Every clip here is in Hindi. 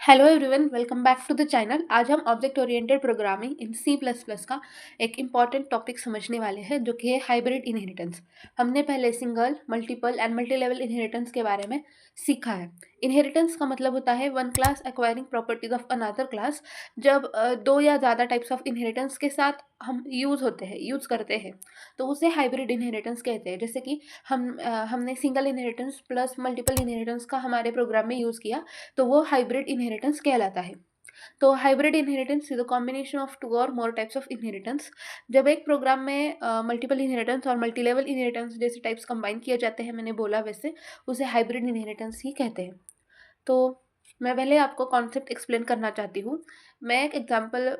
Hello everyone, welcome back to the channel. आज हम object oriented programming in C plus plus का एक इम्पॉर्टेंट टॉपिक समझने वाले हैं, जो कि है हाइब्रिड इनहेरिटेंस। हमने पहले single, multiple and multi level inheritance के बारे में सीखा है। इनहेरिटेंस का मतलब होता है one class acquiring properties of another class. जब दो या ज़्यादा टाइप्स ऑफ इनहेरिटेंस के साथ हम यूज़ करते हैं, तो उसे हाइब्रिड इनहेरिटेंस कहते हैं। जैसे कि हमने single inheritance plus multiple inheritance का हमारे प्रोग्राम में यूज़ किया, तो वो हाइब्रिड इनहेरिटेंस कहलाता है। तो hybrid inheritance is a combination of two और मोर टाइप्स ऑफ इनहेरिटेंस। जब एक प्रोग्राम में मल्टीपल इनहेरिटेंस और मल्टी लेवल इनहेरिटेंस जैसे टाइप्स कंबाइन किए जाते हैं, मैंने बोला वैसे, उसे हाइब्रिड इनहेरिटेंस ही कहते हैं। तो मैं पहले आपको कॉन्सेप्ट एक्सप्लेन करना चाहती हूँ। मैं एक एग्जांपल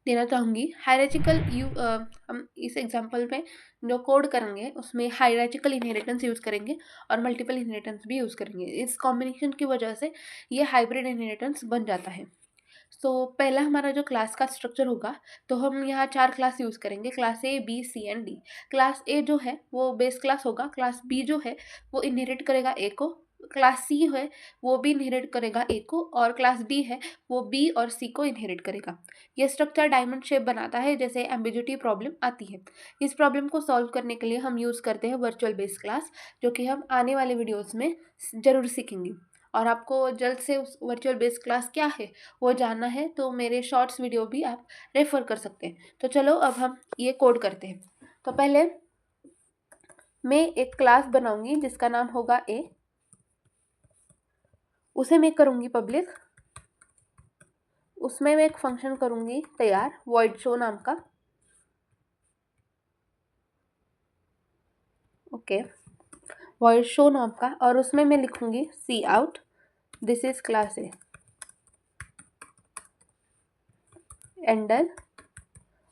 देना चाहूँगी। हम इस एग्जांपल में जो कोड करेंगे उसमें हायरार्चिकल इनहेरिटेंस यूज़ करेंगे और मल्टीपल इनहेरिटेंस भी यूज़ करेंगे। इस कॉम्बिनेशन की वजह से ये हाइब्रिड इनहेरिटेंस बन जाता है। तो पहला हमारा जो क्लास का स्ट्रक्चर होगा, तो हम यहाँ 4 क्लास यूज़ करेंगे, class A, B, C and D. Class A जो है वो बेस क्लास होगा, क्लास बी जो है वो इनहेरिट करेगा ए को, क्लास सी है वो भी इनहेरिट करेगा ए को, और क्लास डी है वो बी और सी को इनहेरिट करेगा। ये स्ट्रक्चर डायमंड शेप बनाता है जैसे एम्बिग्युइटी प्रॉब्लम आती है। इस प्रॉब्लम को सॉल्व करने के लिए हम यूज़ करते हैं वर्चुअल बेस क्लास, जो कि हम आने वाले वीडियोज़ में ज़रूर सीखेंगे। और आपको जल्द से उस वर्चुअल बेस क्लास क्या है वो जानना है, तो मेरे शॉर्ट्स वीडियो भी आप रेफ़र कर सकते हैं। तो चलो अब हम ये कोड करते हैं। तो पहले मैं एक क्लास बनाऊंगी जिसका नाम होगा ए। उसे मैं करूंगी पब्लिक। उसमें मैं एक फंक्शन करूंगी तैयार, void show नाम का। ओके, void show नाम का, और उसमें मैं लिखूंगी C out, this is class A, ender.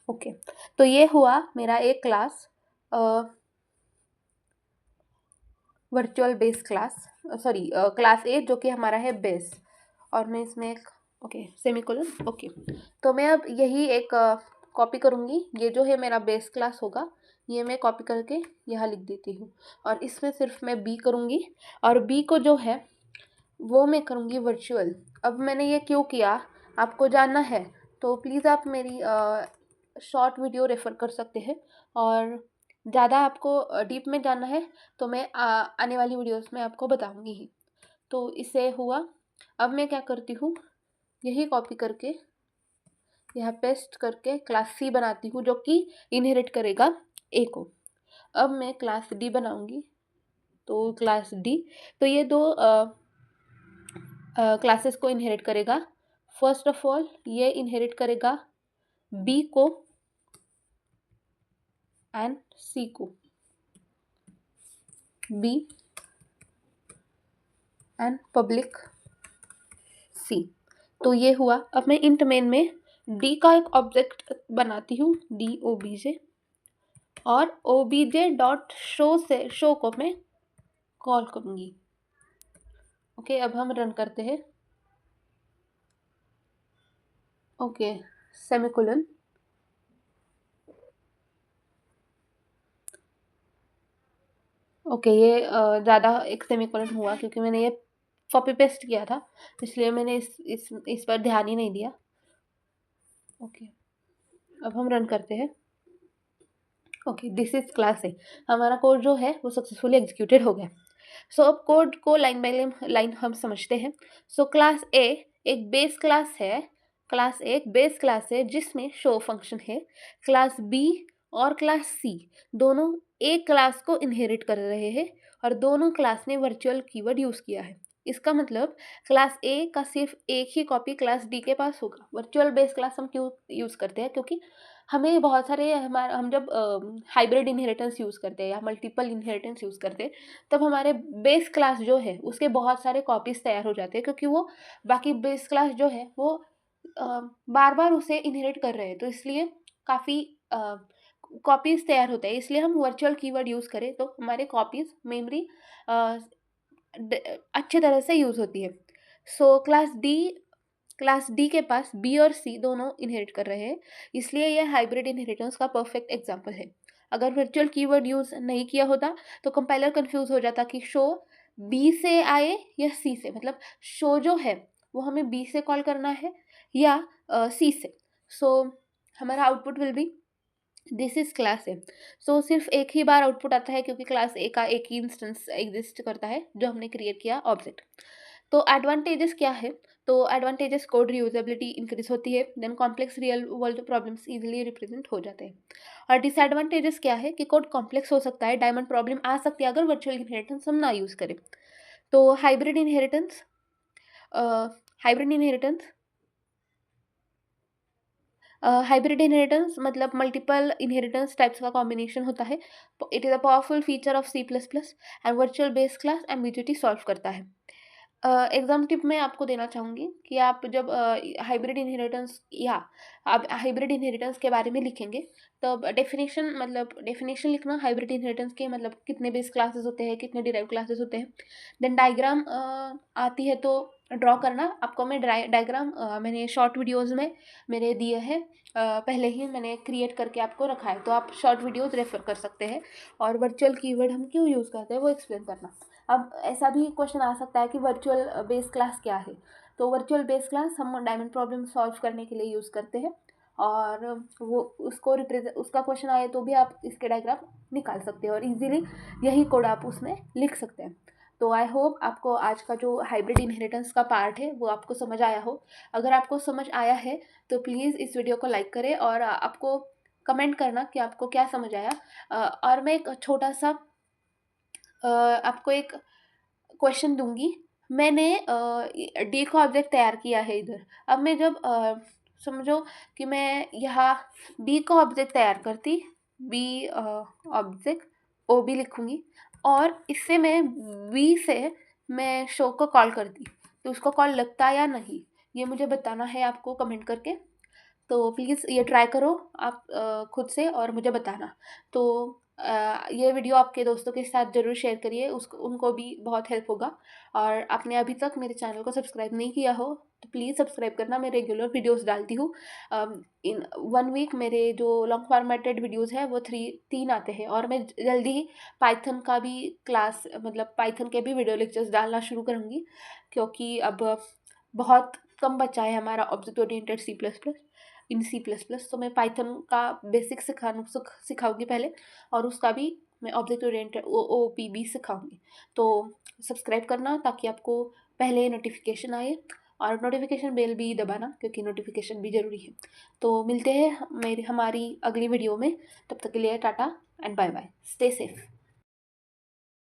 Okay, तो ये हुआ मेरा एक class, virtual base class, sorry class A, जो कि हमारा है बेस। और मैं इसमें एक ओके सेमीकोलन। ओके, तो मैं अब यही एक कॉपी करूँगी। ये जो है मेरा बेस क्लास होगा, ये मैं कॉपी करके यहाँ लिख देती हूँ। और इसमें सिर्फ मैं बी करूँगी, और बी को जो है वो मैं करूँगी वर्चुअल। अब मैंने ये क्यों किया, आपको जानना है तो प्लीज़ आप मेरी शॉर्ट वीडियो रेफ़र कर सकते हैं। और ज़्यादा आपको डीप में जानना है तो मैं आने वाली वीडियोस में आपको बताऊंगी ही। तो इससे हुआ, अब मैं क्या करती हूँ, यही कॉपी करके यहाँ पेस्ट करके क्लास सी बनाती हूँ, जो कि इनहेरिट करेगा ए को। अब मैं क्लास डी बनाऊंगी, तो क्लास डी, तो ये दो क्लासेस को इनहेरिट करेगा। फर्स्ट ऑफ ऑल ये इनहेरिट करेगा बी को एंड सी को, बी एंड पब्लिक सी। तो ये हुआ। अब मैं इंट मेन में डी का एक ऑब्जेक्ट बनाती हूँ, डी ओ बी जे, और O B J dot show से शो को मैं कॉल करूँगी। ओके, अब हम रन करते हैं। Okay, semicolon. ओके, ये ज़्यादा एक सेमीकोलन हुआ क्योंकि मैंने ये कॉपी पेस्ट किया था, इसलिए मैंने इस पर ध्यान ही नहीं दिया। ओके, अब हम रन करते हैं। ओके, दिस इज क्लास ए। हमारा कोड जो है वो सक्सेसफुली एग्जीक्यूटेड हो गया। सो अब कोड को लाइन बाय लाइन हम समझते हैं। सो क्लास ए एक बेस क्लास है, क्लास ए एक बेस क्लास है जिसमें शो फंक्शन है। क्लास बी और क्लास सी दोनों एक क्लास को इनहेरिट कर रहे हैं, और दोनों क्लास ने वर्चुअल कीवर्ड यूज़ किया है। इसका मतलब क्लास ए का सिर्फ एक ही कॉपी क्लास डी के पास होगा। वर्चुअल बेस क्लास हम क्यों यूज़ करते हैं, क्योंकि हमें बहुत सारे हम जब हाइब्रिड इनहेरिटेंस यूज़ करते हैं या मल्टीपल इनहेरिटेंस यूज़ करते हैं, तब हमारे बेस क्लास जो है उसके बहुत सारे कॉपीज़ तैयार हो जाते हैं, क्योंकि वो बाकी बेस क्लास जो है वो बार बार उसे इनहेरिट कर रहे हैं। तो इसलिए काफ़ी कॉपीज़ तैयार होते हैं। इसलिए हम वर्चुअल कीवर्ड यूज़ करें तो हमारे कॉपीज़ मेमोरी अच्छे तरह से यूज़ होती है। सो क्लास डी के पास बी और सी दोनों इनहेरिट कर रहे हैं, इसलिए यह हाइब्रिड इनहेरिटेंस का परफेक्ट एग्जांपल है। अगर वर्चुअल कीवर्ड यूज़ नहीं किया होता तो कंपाइलर कंफ्यूज हो जाता कि शो बी से आए या सी से। मतलब शो जो है वो हमें बी से कॉल करना है या सी से। सो हमारा output will be this is class A. So सिर्फ एक ही बार आउटपुट आता है क्योंकि क्लास ए का एक ही इंस्टेंस एग्जिस्ट करता है जो हमने क्रिएट किया ऑब्जेक्ट। तो एडवांटेजेस क्या है? तो एडवांटेजेस कोड रीयूजेबिलिटी इंक्रीज होती है, then complex real world problems easily represent हो जाते हैं। और डिसएडवांटेजेस क्या है कि कोड कॉम्प्लेक्स हो सकता है, डायमंड प्रॉब्लम आ सकती है अगर वर्चुअल इनहेरिटेंस हम ना यूज़ करें। तो hybrid inheritance hybrid inheritance hybrid inheritance मतलब मल्टीपल इनहेरिटेंस टाइप्स का कॉम्बिनेशन होता है। It is a powerful feature of C plus plus and virtual base class ambiguity solve करता है। एग्ज़ाम टिप मैं आपको देना चाहूँगी कि आप जब हाइब्रिड इनहेरिटेंस या आप हाइब्रिड इनहेरिटेंस के बारे में लिखेंगे तब डेफिनेशन लिखना हाइब्रिड इनहेरिटेंस के, मतलब कितने बेस क्लासेस होते हैं, कितने डिराइव क्लासेस होते हैं। देन डायग्राम आती है तो ड्रॉ करना। आपको मैं डायग्राम मैंने शॉर्ट वीडियोज़ में मेरे दिए हैं, पहले ही मैंने क्रिएट करके आपको रखा है, तो आप शॉर्ट वीडियोज़ रेफर कर सकते हैं। और वर्चुअल कीवर्ड हम क्यों यूज़ करते हैं वो एक्सप्लेन करना। अब ऐसा भी क्वेश्चन आ सकता है कि वर्चुअल बेस क्लास क्या है? तो वर्चुअल बेस क्लास हम डायमंड प्रॉब्लम सॉल्व करने के लिए यूज़ करते हैं, और वो उसको रिप्रेजेंट उसका क्वेश्चन आए तो भी आप इसके डायग्राम निकाल सकते हैं और इजीली यही कोड आप उसमें लिख सकते हैं। तो आई होप आपको आज का जो हाइब्रिड इनहेरिटेंस का पार्ट है वो आपको समझ आया हो। अगर आपको समझ आया है तो प्लीज़ इस वीडियो को लाइक करें और आपको कमेंट करना कि आपको क्या समझ आया। और मैं एक छोटा सा आपको एक क्वेश्चन दूंगी। मैंने डी का ऑब्जेक्ट तैयार किया है इधर। अब मैं जब समझो कि मैं यहाँ बी का ऑब्जेक्ट तैयार करती, बी ऑब्जेक्ट ओ बी लिखूँगी, और इससे मैं बी से मैं शो को कॉल करती, तो उसको कॉल लगता या नहीं ये मुझे बताना है आपको कमेंट करके। तो प्लीज़ ये ट्राई करो आप खुद से और मुझे बताना। तो ये वीडियो आपके दोस्तों के साथ ज़रूर शेयर करिए, उसको उनको भी बहुत हेल्प होगा। और आपने अभी तक मेरे चैनल को सब्सक्राइब नहीं किया हो तो प्लीज़ सब्सक्राइब करना। मैं रेगुलर वीडियोस डालती हूँ। इन 1 वीक मेरे जो लॉन्ग फॉर्मेटेड वीडियोस हैं वो 3 आते हैं, और मैं जल्दी ही पाइथन का भी क्लास, मतलब पाइथन के भी वीडियो लेक्चर्स डालना शुरू करूँगी, क्योंकि अब बहुत कम बचा है हमारा object oriented C plus plus in C plus plus. तो मैं पाइथन का बेसिक सिखाऊंगी पहले, और उसका भी मैं object oriented O P B सिखाऊंगी। तो सब्सक्राइब करना ताकि आपको पहले नोटिफिकेशन आए, और नोटिफिकेशन बेल भी दबाना क्योंकि नोटिफिकेशन भी ज़रूरी है। तो मिलते हैं हमारी अगली वीडियो में। तब तक के लिए tata and bye bye, stay safe.